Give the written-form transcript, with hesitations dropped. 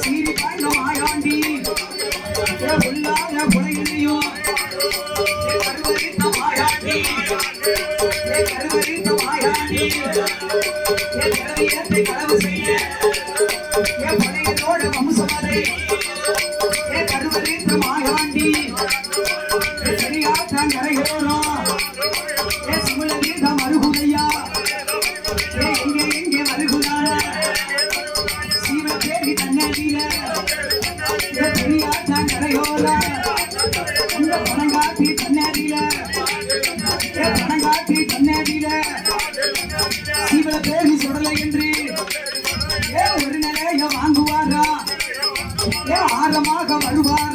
சீரி பாய்ந்த மாயாண்டி உள்ளாத புலையிலையும் கருவறித்த மாயாண்டி கருவறித்த மாயாண்டி கருவியத்தை களவு செய்ய பழையதோட வம்சமதை கருவறித்த மாயாண்டி சரியாத்தான் கரையோரம் சிமுலதீர்த்த மருகுதையா எங்கே எங்கே மருகுதான சீவத்தேவி தன்னதியில சரியாத்தான் கரையோரம் இந்த பணங்காட்டி தன்னதியில பணங்காட்டி தன்னதியில சீவல தேவி சுடலை என்று ஒரு நிலைய வாங்குவாரா ஆழமாக வருவார்